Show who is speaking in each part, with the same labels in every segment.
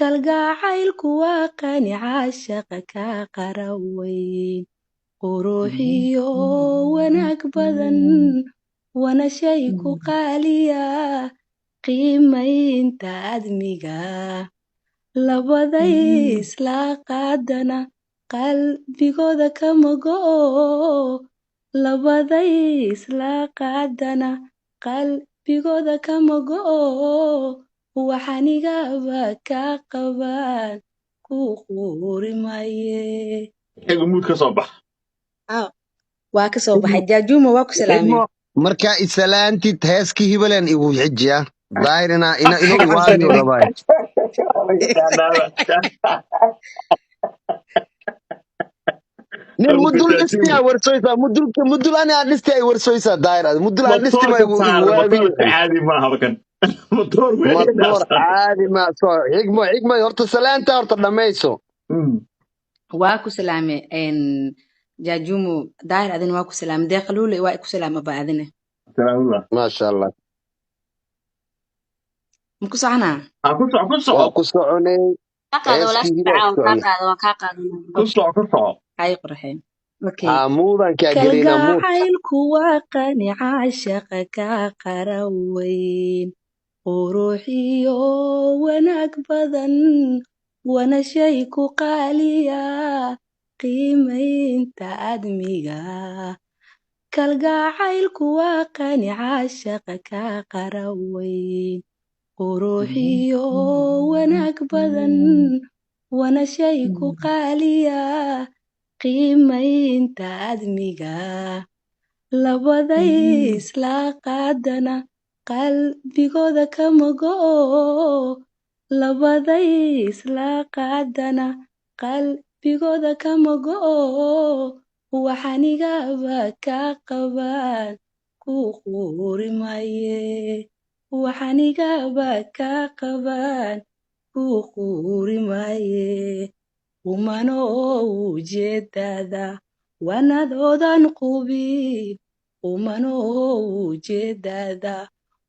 Speaker 1: kalgacaylku waa qani caashaqa ka qaraweyn quruxiyo wanaag badan wana shay ku qaaliya qiimaynta admiga labaday isla qaadana qalbigooda kama go'o labaday isla qaadana qalbigooda kama go'o waxanigaba ka qabaan ku quuri maye
Speaker 2: iyagu mood ka soo bax
Speaker 1: waa ka soo baxay jaajuuma waa ku salaamay
Speaker 3: xigmo markaa isalaantid heeskii hibaleen igu xijiya daahirina inuu iwaadiyo rabaa nin mudul dhisti ay warsoysaa mudul ani aan dhisti ay warsoysaa daahir mudul aan dhisti ma igu waadiyo
Speaker 2: caadi maaha bakan motor
Speaker 3: matoor caadi ma soo xigmo horta salaanta horta dhamayso
Speaker 1: waa ku salaamay jaajuumo daahir adina waa ku salaamay deeqaluule waa ku salaama ba adina
Speaker 3: maasha allah
Speaker 1: ma ku soconaa
Speaker 3: waa ku soconay heeskii
Speaker 2: ku soco
Speaker 1: hay qorxeen
Speaker 3: muudan kaa gelina muud
Speaker 1: kalgacaylku waa qani caashaqa ka qaraweyn quruxiyo wanaag badan wana shay ku qaaliya qiimaynta admiga kalgacaylku waa qani caashaqa ka qaraweyn quruxiyo wanaag badan wana shay ku qaaliya qiimaynta admiga labaday isla qaadana qalbigooda kama go'o labaday isla qaadana qalbigooda kama go'o waxanigaba ka qabaan ku quuri maye waxanigaba ka qabaan ku quuri maye umano ujeedada wanadoodan qubin umano ujeedada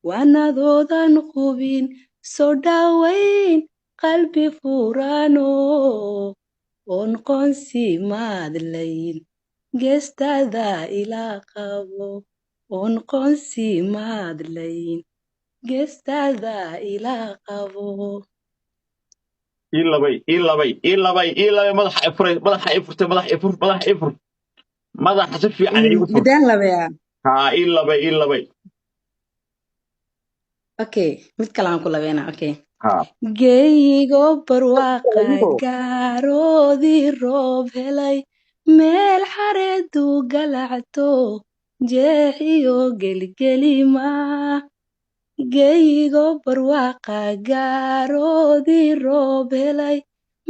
Speaker 1: wanadoodan qubin soo dhawayn qalbi furano oon qoonsi maadlayn geestada ilaa qabo oon qoonsi maadlayn geestada ilaa qabo
Speaker 2: ilabay madaxa ifur madaxa si fiican igu fur
Speaker 1: midaan labeya
Speaker 2: ilabay
Speaker 1: okay mid kale aan ku labeena okay geeyigo barwaaqa gaaroodii roob helay meel xareedu galacto jeexiyo gelgelima geeyigo barwaaqa gaaroodii roob helay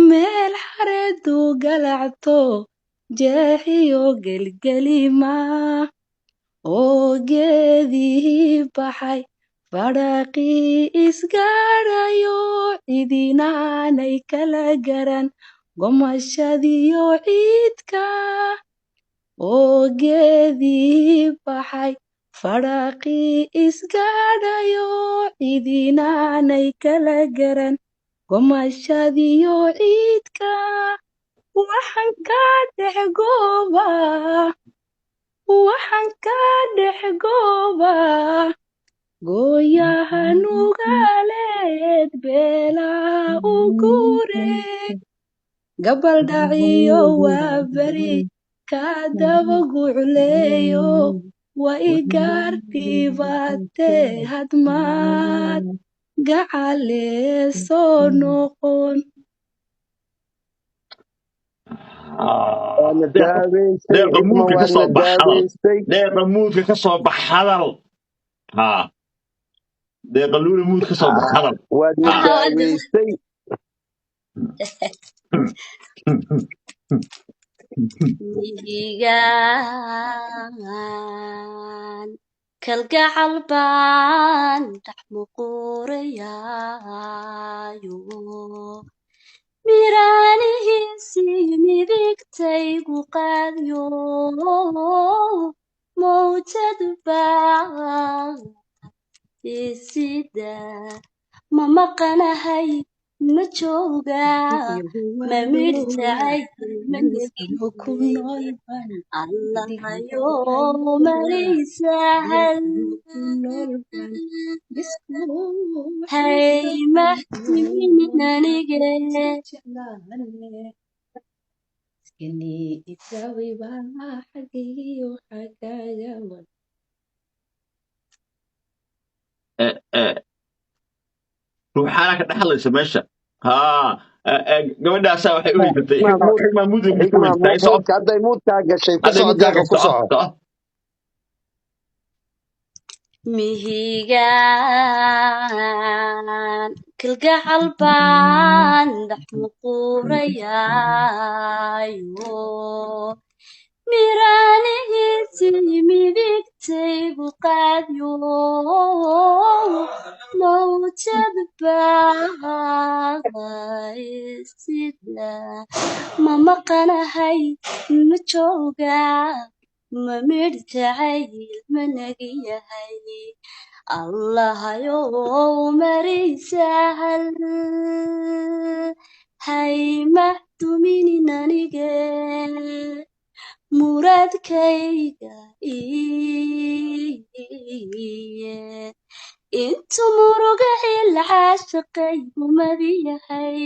Speaker 1: meel xareedu galacto jeexiyo gelgelima oo geedii baxay fadhaqii isgaadhayo cidinaanay kala garan gomashadiyo ciidka oo geedii baxay fadhaqii isgaadhayo cidinaanay kala garan gomashadiyo ciidka waxaan ka dhex gooba gooyaha nugaaleed beelaa u guure gabaldhaciyo waa beri ka daba gucleeyo waa igaar dhibaatee hadmaad gacalee soo noqon
Speaker 2: deeqa muudka ka soo bax hadal deeqa luula muud ka soo bax hadal
Speaker 3: waad madaaweystay
Speaker 4: mihigaan kalgacal baan dhex muquurayaayo miraanihiisii midigtaygu qaadyo mawjad baa isida ma maqanahay ma joogaa ma midhtahay ma negiyo
Speaker 1: ku nool baan
Speaker 4: allahayo
Speaker 1: digayo
Speaker 4: marisahal
Speaker 1: ku nool baan bisku
Speaker 4: hay mahtimin anige
Speaker 1: jeclaane iskani isaawi baa xagiyo xagaaga wan
Speaker 2: ruuxaana ka dhaxlaysa meesha haa gabadhaasaa waxay u haysatay xigmaa mudug ku
Speaker 3: xigma
Speaker 2: haysatay socod
Speaker 3: muudka hadday muudkaa gashay ku
Speaker 2: hadday
Speaker 3: soco
Speaker 2: mudkaa
Speaker 3: deeqa ku
Speaker 2: gasho
Speaker 3: soco
Speaker 4: mihigaan kalgacal baan dhex muquurayayo miraanihiisi midigtaygu qaadyo mawjad baaqaysida ma maqanahay ma joogaa ma midhjacayl ma nagiyahay allahayo marisahal hay mahtuminin anige muradkayga iye intu muruga xilcaashaqay umadiyahay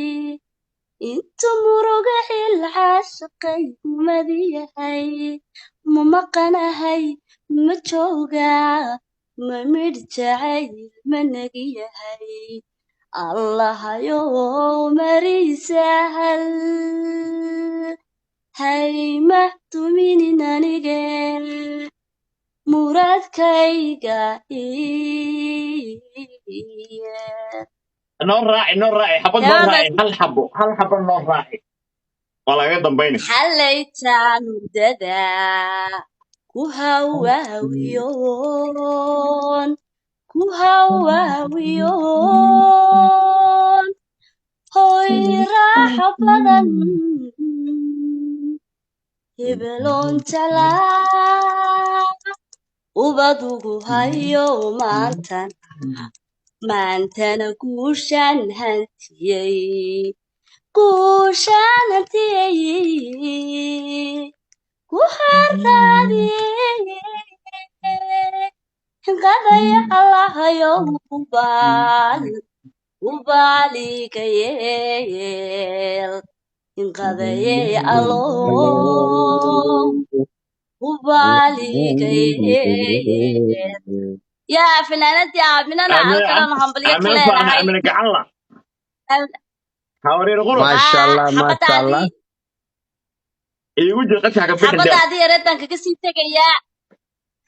Speaker 4: intu muruga xilcaashaqay umadiyahay ma maqanahay ma joogaa ma midhjacayl ma nagiyahay allahayo marisahal hay mahtuminin anige muradkayga iye
Speaker 2: noo raaci xabad noo raaci hal xabo noo raaci waa lagaga dambaynay
Speaker 4: xalaytaan hurdada ku hawaawiyoon hoy raaxo badan hebeloon jalaa ubadugu hayo maantana guushaan hantiyey ku harraadiyey hinqadaya allahayo ubaaligayeel hinqadayey allow ubaaligayeel yaa finaanadii aaminana halkanan hambalyo ka
Speaker 2: amina faana
Speaker 4: leenahay
Speaker 2: amina gacanla hawareer qurux
Speaker 3: maasha allah maasha allah
Speaker 4: xabadaadii
Speaker 2: iigu jir qadka ka bixin dee
Speaker 4: xabadaadii yareedan kaga sii tegayaa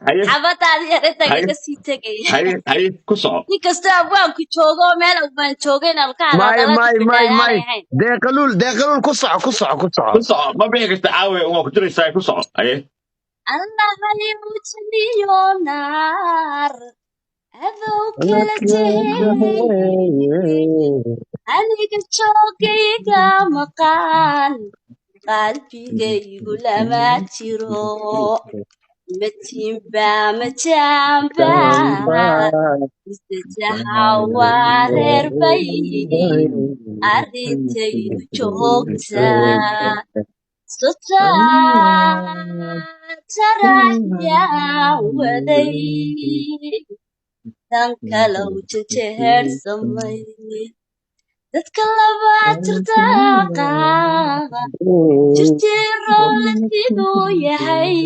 Speaker 2: haye
Speaker 4: xabadaadii yareedan
Speaker 2: haye
Speaker 4: kaga sii tegaya
Speaker 2: haye ku soco
Speaker 4: inkastoo abwaanku joogo meel abwaan joogay inaan ka
Speaker 3: may
Speaker 4: hadalnala
Speaker 3: may
Speaker 4: degdeg
Speaker 3: may
Speaker 4: ayaanay
Speaker 3: may
Speaker 4: ahayn
Speaker 3: deeqaluul ku soco ku soco ku soco
Speaker 2: ku soco ma bixi karta caawe waa ku jiraysaa ku soco haye
Speaker 4: allahayow janiyo naar adow kala tahey aniga joogayga maqaan qalbigaygu lama jiro matimba majamba misejaha waa reer bay arrintaydu joogtaa sotaraxyaa waday tan kalow jejehersamay dadka labaa jirdaaqa jirjiiroola siduu yahay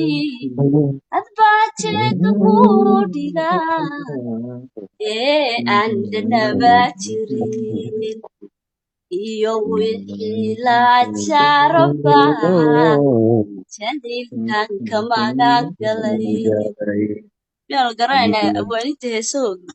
Speaker 4: hadbaa jeega kuu dhiga ee aan dhanabaa jirin iyo wixii la jaraba jaliilkan ka magan galay miyaanu garanaynaa abwaaninta heesahooda